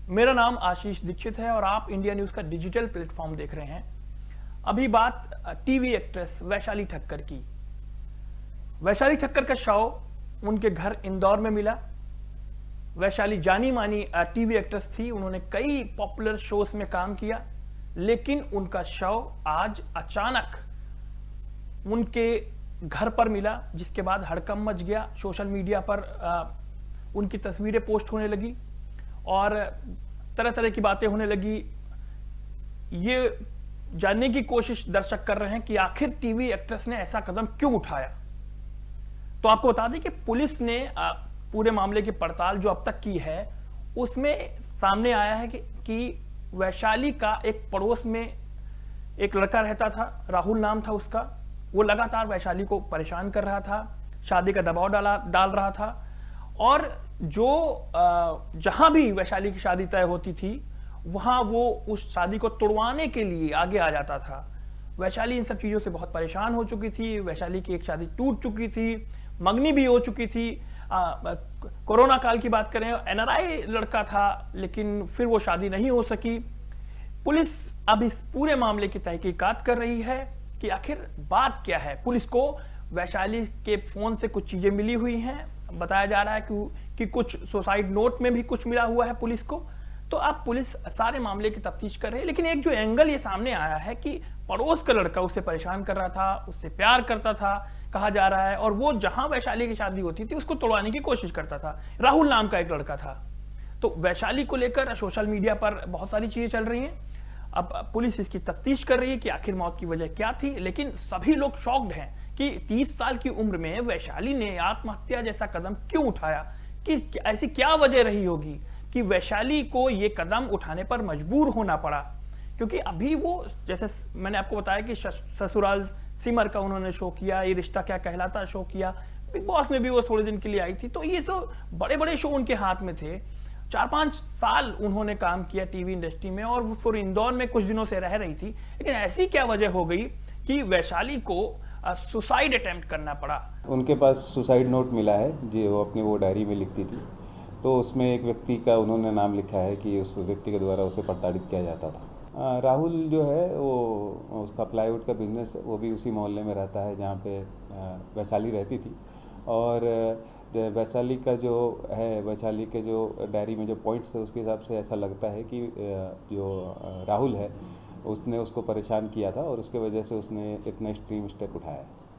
मेरा नाम आशीष दीक्षित है और आप इंडिया न्यूज का डिजिटल प्लेटफॉर्म देख रहे हैं। अभी बात टीवी एक्ट्रेस वैशाली ठक्कर की। वैशाली ठक्कर का शव उनके घर इंदौर में मिला। वैशाली जानी मानी टीवी एक्ट्रेस थी, उन्होंने कई पॉपुलर शोज में काम किया, लेकिन उनका शव आज अचानक उनके घर पर मिला, जिसके बाद हड़कंप मच गया। सोशल मीडिया पर उनकी तस्वीरें पोस्ट होने लगी और तरह तरह की बातें होने लगी। ये जानने की कोशिश दर्शक कर रहे हैं कि आखिर टीवी एक्ट्रेस ने ऐसा कदम क्यों उठाया। तो आपको बता दें कि पुलिस ने पूरे मामले की पड़ताल जो अब तक की है, उसमें सामने आया है कि वैशाली का एक पड़ोस में एक लड़का रहता था, राहुल नाम था उसका। वो लगातार वैशाली को परेशान कर रहा था, शादी का दबाव डाल रहा था और जो जहां भी वैशाली की शादी तय होती थी वहां वो उस शादी को तोड़वाने के लिए आगे आ जाता था। वैशाली इन सब चीजों से बहुत परेशान हो चुकी थी। वैशाली की एक शादी टूट चुकी थी, मंगनी भी हो चुकी थी। कोरोना काल की बात करें, एनआरआई लड़का था, लेकिन फिर वो शादी नहीं हो सकी। पुलिस अब इस पूरे मामले की तहकीकात कर रही है कि आखिर बात क्या है। पुलिस को वैशाली के फोन से कुछ चीजें मिली हुई हैं। बताया जा रहा है कि कुछ सुसाइड नोट में भी कुछ मिला हुआ है पुलिस को। तो अब पुलिस सारे मामले की तफ्तीश कर रही है। लेकिन एक जो एंगल ये सामने आया है कि पड़ोस का लड़का उसे परेशान कर रहा था, उससे प्यार करता था कहा जा रहा है, और वो जहां वैशाली की शादी होती थी उसको तोड़वाने की कोशिश करता था। राहुल नाम का एक लड़का था। तो वैशाली को लेकर सोशल मीडिया पर बहुत सारी चीजें चल रही हैं। अब पुलिस इसकी तफ्तीश कर रही है कि आखिर मौत की वजह क्या थी। लेकिन सभी लोग शॉक्ड हैं कि 30 साल की उम्र में वैशाली ने आत्महत्या जैसा कदम क्यों उठाया, कि ऐसी क्या वजह रही होगी कि वैशाली को यह कदम उठाने पर मजबूर होना पड़ा। क्योंकि अभी वो, जैसे मैंने आपको बताया कि ससुराल सिमर का उन्होंने शो किया, ये रिश्ता क्या कहलाता शो किया, बिग बॉस में भी वो थोड़े दिन के लिए आई थी। तो ये तो बड़े बड़े शो उनके हाथ में थे। 4-5 साल उन्होंने काम किया टीवी इंडस्ट्री में और फिर इंदौर में कुछ दिनों से रह रही थी। लेकिन ऐसी क्या वजह हो गई कि वैशाली को सुसाइड अटेम्प्ट करना पड़ा। उनके पास सुसाइड नोट मिला है जो वो अपनी डायरी में लिखती थी। तो उसमें एक व्यक्ति का उन्होंने नाम लिखा है कि उस व्यक्ति के द्वारा उसे प्रताड़ित किया जाता था। राहुल जो है वो, उसका प्लाईवुड का बिजनेस है, वो भी उसी मोहल्ले में रहता है जहाँ पे वैशाली रहती थी। और वैशाली का जो है, वैशाली के जो डायरी में जो पॉइंट्स है उसके हिसाब से ऐसा लगता है कि जो राहुल है उसने उसको परेशान किया था और उसके वजह से उसने इतना एक्सट्रीम स्टेप उठाया है।